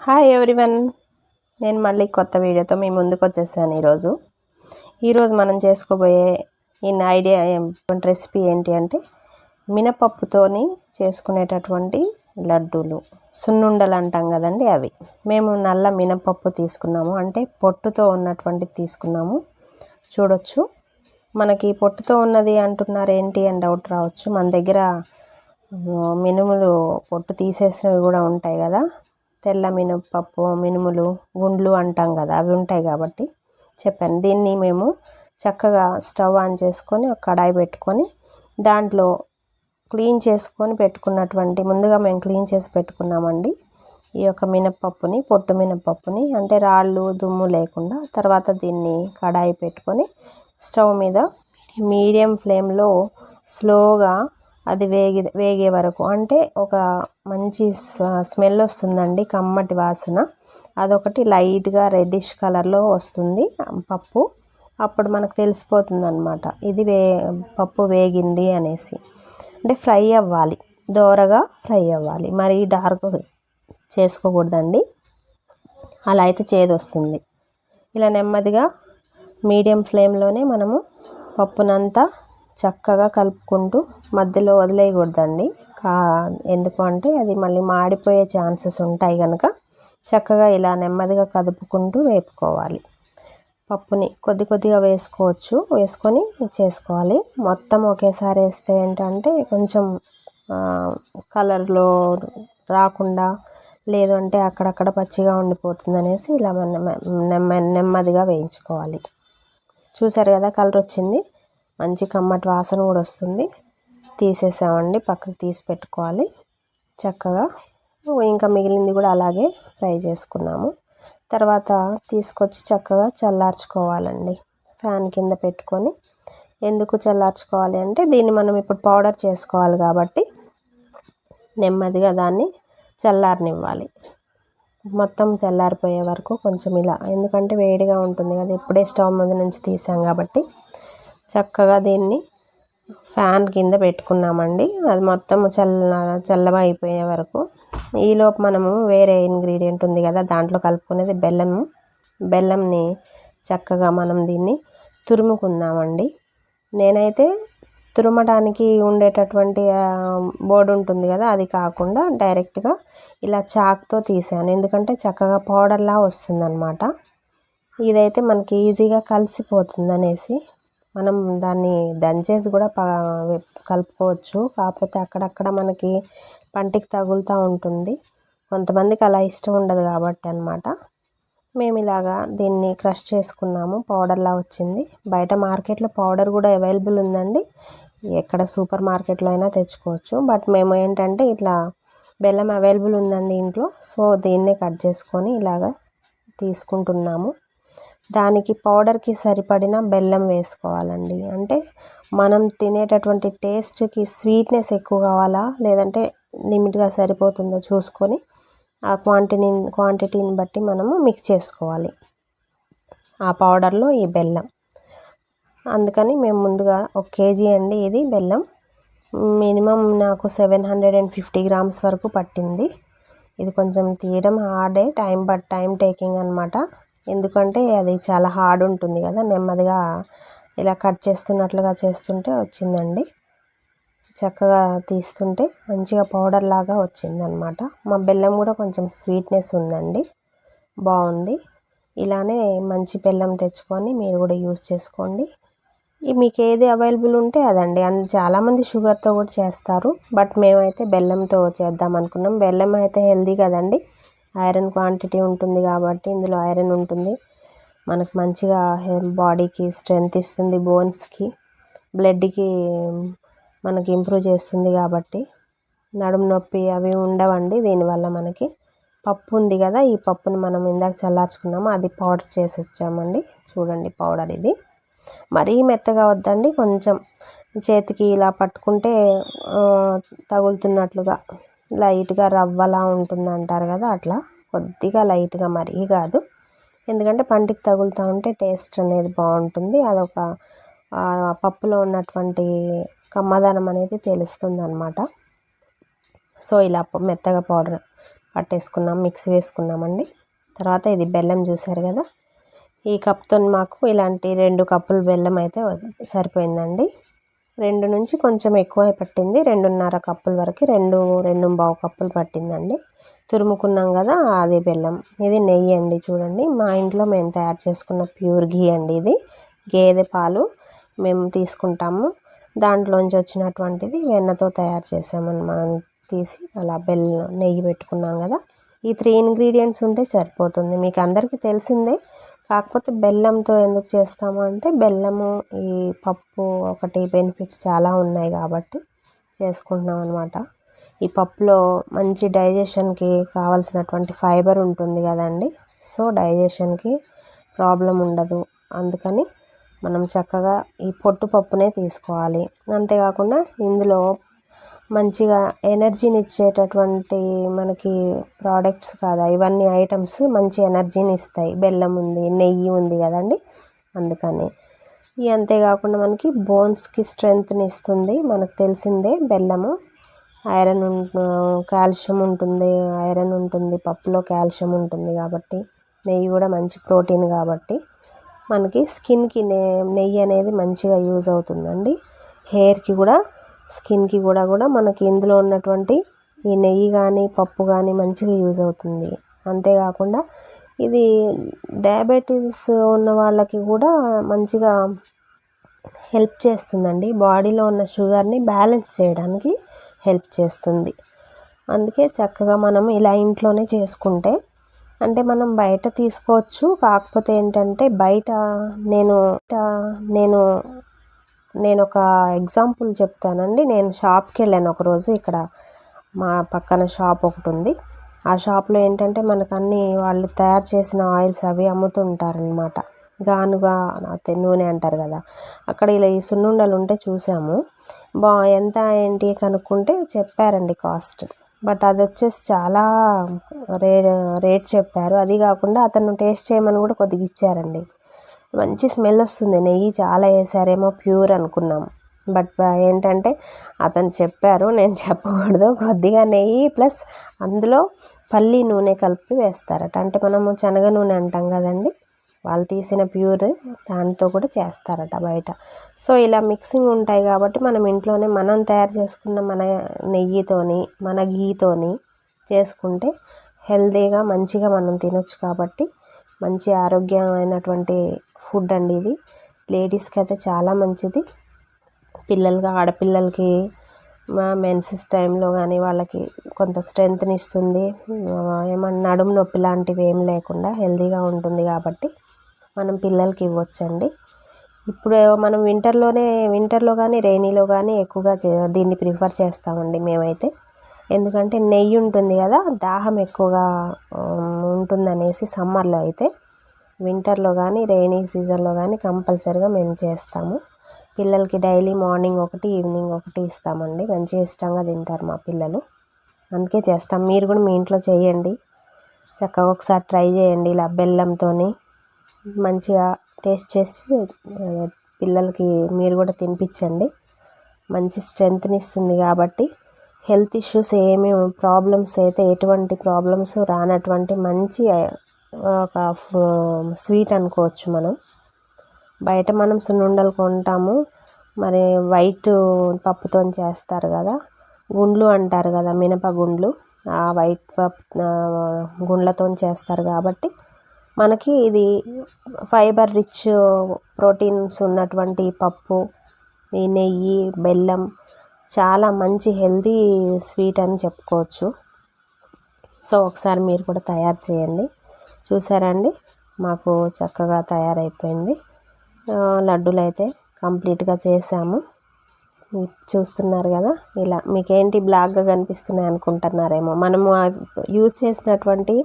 Hi everyone, నేను మళ్ళీ కొత్త వీడియోతో మీ ముందుకు వచ్చేసాను. ఈరోజు మనం చేసుకోబోయే ఐడియా రెసిపీ ఏంటి అంటే మినపప్పుతోని చేసుకునేటటువంటి లడ్డూలు, సున్నుండలు అంటాం కదండి. అవి మేము నల్ల మినపప్పు తీసుకున్నాము, అంటే పొట్టుతో ఉన్నటువంటిది తీసుకున్నాము. చూడొచ్చు, మనకి పొట్టుతో ఉన్నది అంటున్నారు ఏంటి అని డౌట్ రావచ్చు. మన దగ్గర మినుములు పొట్టు తీసేసినవి కూడా ఉంటాయి కదా, తెల్ల మినపప్పు, మినుములు, గుండ్లు అంటాం కదా, అవి ఉంటాయి కాబట్టి చెప్పాను. దీన్ని మేము చక్కగా స్టవ్ ఆన్ చేసుకొని ఒక కడాయి పెట్టుకొని దాంట్లో క్లీన్ చేసుకొని పెట్టుకున్నటువంటి, ముందుగా మేము క్లీన్ చేసి పెట్టుకున్నామండి ఈ యొక్క మినపప్పుని, పొట్టు మినపప్పుని, అంటే రాళ్ళు దుమ్ము లేకుండా. తర్వాత దీన్ని కడాయి పెట్టుకొని స్టవ్ మీద మీడియం ఫ్లేమ్లో స్లోగా అది వేగే వరకు, అంటే ఒక మంచి స్మెల్ వస్తుందండి, కమ్మటి వాసన. అదొకటి లైట్గా రెడ్డిష్ కలర్లో వస్తుంది పప్పు. అప్పుడు మనకు తెలిసిపోతుంది అన్నమాట ఇది పప్పు వేగింది అనేసి. అంటే ఫ్రై అవ్వాలి, దోరగా ఫ్రై అవ్వాలి, మరీ డార్క్ చేసుకోకూడదండి, అలా అయితే చేదు వస్తుంది. ఇలా నెమ్మదిగా మీడియం ఫ్లేమ్లోనే మనము పప్పునంతా చక్కగా కలుపుకుంటూ, మధ్యలో వదిలేయకూడదండి. ఎందుకు అంటే అది మళ్ళీ మాడిపోయే ఛాన్సెస్ ఉంటాయి కనుక చక్కగా ఇలా నెమ్మదిగా కదుపుకుంటూ వేపుకోవాలి. పప్పుని కొద్ది కొద్దిగా వేసుకొని చేసుకోవాలి. మొత్తం ఒకేసారి వేస్తే ఏంటంటే కొంచెం కలర్లో రాకుండా, లేదు అంటే అక్కడక్కడ పచ్చిగా ఉండిపోతుంది అనేసి ఇలా నెమ్మదిగా వేయించుకోవాలి. చూసారు కదా, కలర్ వచ్చింది, మంచి కమ్మటి వాసన కూడా వస్తుంది. తీసేసామండి, పక్కకు తీసి పెట్టుకోవాలి చక్కగా. ఇంకా మిగిలింది కూడా అలాగే ఫ్రై చేసుకున్నాము. తర్వాత తీసుకొచ్చి చక్కగా చల్లార్చుకోవాలండి, ఫ్యాన్ కింద పెట్టుకొని. ఎందుకు చల్లార్చుకోవాలి అంటే దీన్ని మనం ఇప్పుడు పౌడర్ చేసుకోవాలి కాబట్టి నెమ్మదిగా దాన్ని చల్లారనివ్వాలి. మొత్తం చల్లారిపోయే వరకు కొంచెం ఇలా, ఎందుకంటే వేడిగా ఉంటుంది కదా, ఇప్పుడే స్టవ్ మీద నుంచి తీసాం కాబట్టి చక్కగా దీన్ని ఫ్యాన్ కింద పెట్టుకున్నామండి. అది మొత్తం చల్లగా అయిపోయే వరకు. ఈలోపు మనము వేరే ఇంగ్రీడియంట్ ఉంది కదా, దాంట్లో కలుపుకునేది బెల్లంని చక్కగా మనం దీన్ని తురుముకుందామండి. నేనైతే తురుమడానికి ఉండేటటువంటి బోర్డు ఉంటుంది కదా, అది కాకుండా డైరెక్ట్గా ఇలా చాక్తో తీసాను, ఎందుకంటే చక్కగా పౌడర్లా వస్తుందన్నమాట. ఇదైతే మనకి ఈజీగా కలిసిపోతుంది అనేసి మనం దాన్ని దంచేసి కూడా కలుపుకోవచ్చు. కాకపోతే అక్కడక్కడ మనకి పంటికి తగులుతూ ఉంటుంది, కొంతమందికి అలా ఇష్టం ఉండదు కాబట్టి అన్నమాట. మేము ఇలాగా దీన్ని క్రష్ చేసుకున్నాము, పౌడర్లా వచ్చింది. బయట మార్కెట్లో పౌడర్ కూడా అవైలబుల్ ఉందండి, ఎక్కడ సూపర్ మార్కెట్లో అయినా తెచ్చుకోవచ్చు. బట్ మేము ఏంటంటే ఇట్లా బెల్లం అవైలబుల్ ఉందండి ఇంట్లో, సో దీన్నే కట్ చేసుకొని ఇలాగా తీసుకుంటున్నాము. దానికి పౌడర్కి సరిపడిన బెల్లం వేసుకోవాలండి. అంటే మనం తినేటటువంటి టేస్ట్కి స్వీట్నెస్ ఎక్కువ కావాలా, లేదంటే లిమిట్గా సరిపోతుందో చూసుకొని ఆ క్వాంటిటీని బట్టి మనము మిక్స్ చేసుకోవాలి ఆ పౌడర్లో ఈ బెల్లం. అందుకని మేము ముందుగా 1 kg అండి ఇది బెల్లం. మినిమం నాకు 750 grams వరకు పట్టింది. ఇది కొంచెం తీయడం హార్డే, టైం టేకింగ్ అనమాట. ఎందుకంటే అది చాలా హార్డ్ ఉంటుంది కదా, నెమ్మదిగా ఇలా కట్ చేస్తున్నట్లుగా చేస్తుంటే వచ్చిందండి. చక్కగా తీస్తుంటే మంచిగా పౌడర్ లాగా వచ్చిందనమాట. మా బెల్లం కూడా కొంచెం స్వీట్నెస్ ఉందండి, బాగుంది. ఇలానే మంచి బెల్లం తెచ్చుకొని మీరు కూడా యూజ్ చేసుకోండి. మీకు ఏది అవైలబుల్ ఉంటే అదండి. చాలామంది షుగర్తో కూడా చేస్తారు, బట్ మేమైతే బెల్లంతో చేద్దాం అనుకున్నాం. బెల్లం అయితే హెల్దీ కదండి, ఐరన్ క్వాంటిటీ ఉంటుంది కాబట్టి, ఇందులో ఐరన్ ఉంటుంది, మనకు మంచిగా బాడీకి స్ట్రెంగ్త్ ఇస్తుంది, బోన్స్కి, బ్లడ్కి మనకి ఇంప్రూవ్ చేస్తుంది కాబట్టి నడుము నొప్పి అవి ఉండవండి దీనివల్ల. మనకి పప్పు ఉంది కదా, ఈ పప్పుని మనం ఇందాక చల్లార్చుకున్నాము, అది పౌడర్ చేసి వచ్చామండి. చూడండి పౌడర్ ఇది మరీ మెత్తగా వద్దండి, కొంచెం చేతికి ఇలా పట్టుకుంటే తగులుతున్నట్లుగా లైట్గా రవ్వలా ఉంటుంది అంటారు కదా, అట్లా కొద్దిగా లైట్గా, మరీ కాదు. ఎందుకంటే పంటికి తగులుతూ ఉంటే టేస్ట్ అనేది బాగుంటుంది, అదొక పప్పులో ఉన్నటువంటి కమ్మదనం అనేది తెలుస్తుంది అన్నమాట. సో ఇలా మెత్తగా పట్టేసుకున్నాం, మిక్సీ వేసుకున్నామండి. తర్వాత ఇది బెల్లం చూసారు కదా, ఈ కప్తో మాకు ఇలాంటి 2 కప్పులు బెల్లం అయితే సరిపోయిందండి. 2 నుంచి కొంచెం ఎక్కువ పట్టింది, 2.5 కప్పుల వరకు 2.25 కప్పులు పట్టిందండి. తురుముకున్నాం కదా అది బెల్లం. ఇది నెయ్యి అండి, చూడండి మా ఇంట్లో మేము తయారు చేసుకున్న ప్యూర్ ఘీ అండి. ఇది గేదె పాలు మేము తీసుకుంటాము, దాంట్లోంచి వచ్చినటువంటిది వెన్నతో తయారు చేసామని మనం తీసి అలా నెయ్యి పెట్టుకున్నాం కదా. ఈ 3 ఇంగ్రీడియంట్స్ ఉంటే సరిపోతుంది, మీకు అందరికీ తెలిసిందే. కాకపోతే బెల్లంతో ఎందుకు చేస్తాము అంటే బెల్లము ఈ పప్పు ఒకటి బెనిఫిట్స్ చాలా ఉన్నాయి కాబట్టి చేసుకుంటున్నాం అనమాట. ఈ పప్పులో మంచి డైజెషన్కి కావాల్సినటువంటి ఫైబర్ ఉంటుంది కదండి, సో డైజెషన్కి ప్రాబ్లం ఉండదు. అందుకని మనం చక్కగా ఈ పొట్టు పప్పునే తీసుకోవాలి. అంతేకాకుండా ఇందులో మంచిగా ఎనర్జీని ఇచ్చేటటువంటి మనకి ప్రోడక్ట్స్ కాదా ఇవన్నీ ఐటమ్స్, మంచి ఎనర్జీని ఇస్తాయి. బెల్లం ఉంది, నెయ్యి ఉంది కదండి, అందుకని. అంతేకాకుండా మనకి బోన్స్కి స్ట్రెంగ్త్ని ఇస్తుంది, మనకు తెలిసిందే. బెల్లము ఐరన్ కాల్షియం ఉంటుంది, ఐరన్ ఉంటుంది, పప్పులో కాల్షియం ఉంటుంది కాబట్టి. నెయ్యి కూడా మంచి ప్రోటీన్ కాబట్టి మనకి స్కిన్కి నెయ్యి అనేది మంచిగా యూజ్ అవుతుందండి. హెయిర్కి కూడా, స్కిన్కి కూడా మనకి ఇందులో ఉన్నటువంటి ఈ నెయ్యి కానీ పప్పు కానీ మంచిగా యూజ్ అవుతుంది. అంతేకాకుండా ఇది డయాబెటీస్ ఉన్న వాళ్ళకి కూడా మంచిగా హెల్ప్ చేస్తుందండి. బాడీలో ఉన్న షుగర్ని బ్యాలెన్స్ చేయడానికి హెల్ప్ చేస్తుంది. అందుకే చక్కగా మనం ఇలా ఇంట్లోనే చేసుకుంటే, అంటే మనం బయట తీసుకోవచ్చు. కాకపోతే ఏంటంటే బయట నేను ఒక ఎగ్జాంపుల్ చెప్తానండి. నేను షాప్కి వెళ్ళాను ఒకరోజు, ఇక్కడ మా పక్కన షాప్ ఒకటి ఉంది. ఆ షాప్లో ఏంటంటే మనకు అన్నీ వాళ్ళు తయారు చేసిన ఆయిల్స్ అవి అమ్ముతుంటారనమాట. గానుగా నూనె అంటారు కదా, అక్కడ ఇలా ఈ సున్నుండలు ఉంటే చూసాము. ఎంత ఏంటి కనుక్కుంటే చెప్పారండి కాస్ట్. బట్ అది వచ్చేసి చాలా రేట్ చెప్పారు. అది కాకుండా అతను టేస్ట్ చేయమని కూడా కొద్దిగా ఇచ్చారండి. మంచి స్మెల్ వస్తుంది, నెయ్యి చాలా వేసారేమో ప్యూర్ అనుకున్నాం. బట్ ఏంటంటే అతను చెప్పారు, నేను చెప్పకూడదు, కొద్దిగా నెయ్యి ప్లస్ అందులో పల్లి నూనె కలిపి వేస్తారట. అంటే మనము శనగ నూనె అంటాం కదండి, వాళ్ళు తీసిన ప్యూర్ దాంతో కూడా చేస్తారట బయట. సో ఇలా మిక్సింగ్ ఉంటాయి కాబట్టి మనం ఇంట్లోనే మనం తయారు చేసుకున్న మన నెయ్యితోని మన ఘీతోని చేసుకుంటే హెల్తీగా మంచిగా మనం తినొచ్చు. కాబట్టి మంచి ఆరోగ్యమైనటువంటి ఫుడ్ అండి ఇది. లేడీస్కి అయితే చాలా మంచిది, ఆడపిల్లలకి మెన్సెస్ టైంలో కానీ వాళ్ళకి కొంత స్ట్రెంగ్త్ని ఇస్తుంది. ఏమన్నా నడుము నొప్పి లాంటివి ఏం లేకుండా హెల్తీగా ఉంటుంది కాబట్టి మనం పిల్లలకి ఇవ్వచ్చండి. ఇప్పుడు మనం వింటర్లో కానీ రెయినీలో కానీ ఎక్కువగా దీన్ని ప్రిఫర్ చేస్తామండి మేమైతే. ఎందుకంటే నెయ్యి ఉంటుంది కదా, దాహం ఎక్కువగా ఉంటుందనేసి సమ్మర్లో అయితే. వింటర్లో కానీ రెయినీ సీజన్లో కానీ కంపల్సరీగా మేము చేస్తాము. పిల్లలకి డైలీ మార్నింగ్ ఒకటి ఈవినింగ్ ఒకటి ఇస్తామండి, మంచిగా ఇష్టంగా తింటారు మా పిల్లలు, అందుకే చేస్తాం. మీరు కూడా మీ ఇంట్లో చేయండి, చక్కగా ఒకసారి ట్రై చేయండి. ఇలా బెల్లంతో మంచిగా టేస్ట్ చేసి పిల్లలకి మీరు కూడా తినిపించండి. మంచి స్ట్రెంగ్త్ని ఇస్తుంది కాబట్టి హెల్త్ ఇష్యూస్ ఎటువంటి ప్రాబ్లమ్స్ రానటువంటి మంచి ఒక స్వీట్ అనుకోవచ్చు మనం. బయట మనం సున్నుండలు కొంటాము, మరి వైట్ పప్పుతో చేస్తారు కదా, గుండ్లు అంటారు కదా, మినప గుండ్లు, ఆ వైట్ గుండ్లతో చేస్తారు కాబట్టి మనకి ఇది ఫైబర్ రిచ్ ప్రోటీన్స్ ఉన్నటువంటి పప్పు, ఈ నెయ్యి, బెల్లం చాలా మంచి హెల్తీ స్వీట్ అని చెప్పుకోవచ్చు. సో ఒకసారి మీరు కూడా తయారు చేయండి. చూసారండి, మాకు చక్కగా తయారైపోయింది. లడ్డూలు అయితే కంప్లీట్గా చేసాము, చూస్తున్నారు కదా. ఇలా మీకేంటి బ్లాక్గా కనిపిస్తున్నాయి అనుకుంటున్నారేమో. మనము యూజ్ చేసినటువంటి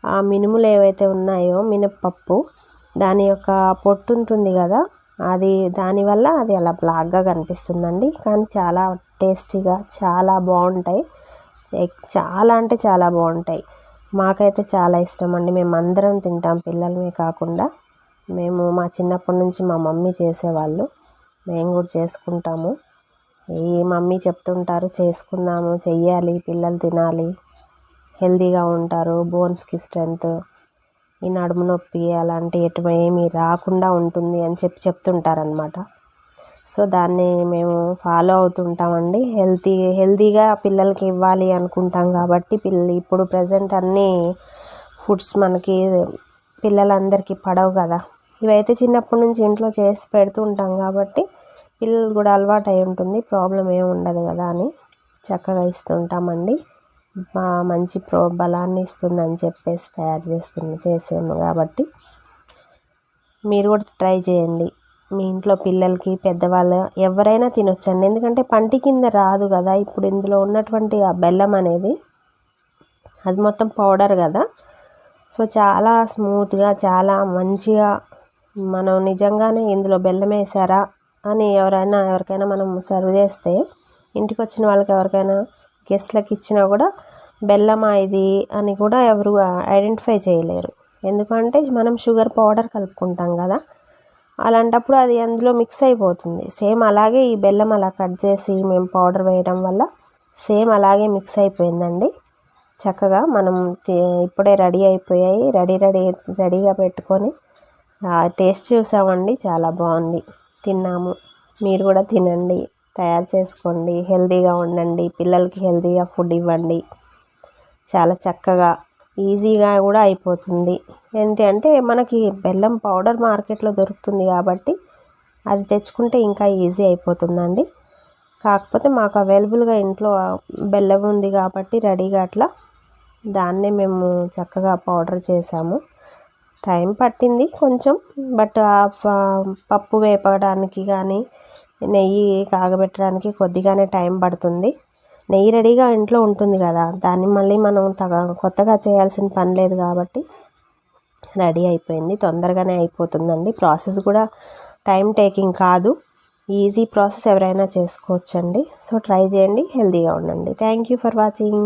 ఆ మినుములు ఏవైతే ఉన్నాయో, మినప్పప్పు, దాని యొక్క పొట్టు ఉంటుంది కదా, దానివల్ల అది అలా బ్లాక్గా కనిపిస్తుందండి. కానీ చాలా టేస్టీగా చాలా బాగుంటాయి, చాలా అంటే చాలా బాగుంటాయి. మాకైతే చాలా ఇష్టం అండి, మేము అందరం తింటాం, పిల్లలమే కాకుండా. మా చిన్నప్పటి నుంచి మా మమ్మీ చేసేవాళ్ళు, మేము కూడా చేసుకుంటాము. ఈ మమ్మీ చెప్తుంటారు, చేసుకుందాము, చెయ్యాలి, పిల్లలు తినాలి, హెల్తీగా ఉంటారు, బోన్స్కి స్ట్రెంగ్త్, ఈ నడుము నొప్పి అలాంటి ఏమీ రాకుండా ఉంటుంది అని చెప్తుంటారనమాట. సో దాన్ని మేము ఫాలో అవుతుంటామండి. హెల్తీగా పిల్లలకి ఇవ్వాలి అనుకుంటాం కాబట్టి ఇప్పుడు ప్రజెంట్ అన్నీ ఫుడ్స్ మనకి పిల్లలందరికీ పడవు కదా. ఇవైతే చిన్నప్పటి నుంచి ఇంట్లో చేసి పెడుతూ ఉంటాం కాబట్టి పిల్లలు కూడా అలవాటు అయి ఉంటుంది, ప్రాబ్లం ఏమి ఉండదు కదా అని చక్కగా ఇస్తుంటామండి. మంచి బలాన్ని ఇస్తుందని చెప్పేసి చేసాము కాబట్టి మీరు కూడా ట్రై చేయండి. మీ ఇంట్లో పిల్లలకి, పెద్దవాళ్ళు ఎవరైనా తినొచ్చండి. ఎందుకంటే పంటి కింద రాదు కదా. ఇప్పుడు ఇందులో ఉన్నటువంటి ఆ బెల్లం అనేది అది మొత్తం పౌడర్ కదా. సో చాలా స్మూత్గా, చాలా మంచిగా, మనం నిజంగానే ఇందులో బెల్లం వేసారా అని ఎవరికైనా మనం సర్వ్ చేస్తే, ఇంటికి వచ్చిన వాళ్ళకి ఎవరికైనా గెస్ట్లకు ఇచ్చినా కూడా బెల్లమా ఇది అని కూడా ఎవరు ఐడెంటిఫై చేయలేరు. ఎందుకంటే మనం షుగర్ పౌడర్ కలుపుకుంటాం కదా, అలాంటప్పుడు అది అందులో మిక్స్ అయిపోతుంది. సేమ్ అలాగే ఈ బెల్లం అలా కట్ చేసి మేము పౌడర్ వేయడం వల్ల సేమ్ అలాగే మిక్స్ అయిపోయిందండి. చక్కగా మనం ఇప్పుడే రెడీ అయిపోయాయి. రెడీగా పెట్టుకొని టేస్ట్ చూసామండి, చాలా బాగుంది, తిన్నాము. మీరు కూడా తినండి, తయారు చేసుకోండి, హెల్తీగా ఉండండి, పిల్లలకి హెల్తీగా ఫుడ్ ఇవ్వండి. చాలా చక్కగా ఈజీగా కూడా అయిపోతుంది. ఏంటి అంటే మనకి బెల్లం పౌడర్ మార్కెట్లో దొరుకుతుంది కాబట్టి అది తెచ్చుకుంటే ఇంకా ఈజీ అయిపోతుందండి. కాకపోతే మాకు అవైలబుల్గా ఇంట్లో బెల్లం ఉంది కాబట్టి రెడీగా అట్లా దాన్నే మేము చక్కగా పౌడర్ చేసాము. టైం పట్టింది కొంచెం, బట్ పప్పు వేపడానికి కానీ నెయ్యి కాగబెట్టడానికి కొద్దిగానే టైం పడుతుంది. నెయ్యి రెడీగా ఇంట్లో ఉంటుంది కదా, దాన్ని మళ్ళీ మనం కొత్తగా చేయాల్సిన పని లేదు కాబట్టి రెడీ అయిపోయింది. తొందరగానే అయిపోతుందండి. ప్రాసెస్ కూడా టైం టేకింగ్ కాదు, ఈజీ ప్రాసెస్, ఎవరైనా చేసుకోవచ్చండి. సో ట్రై చేయండి, హెల్తీగా ఉండండి. Thank you for watching.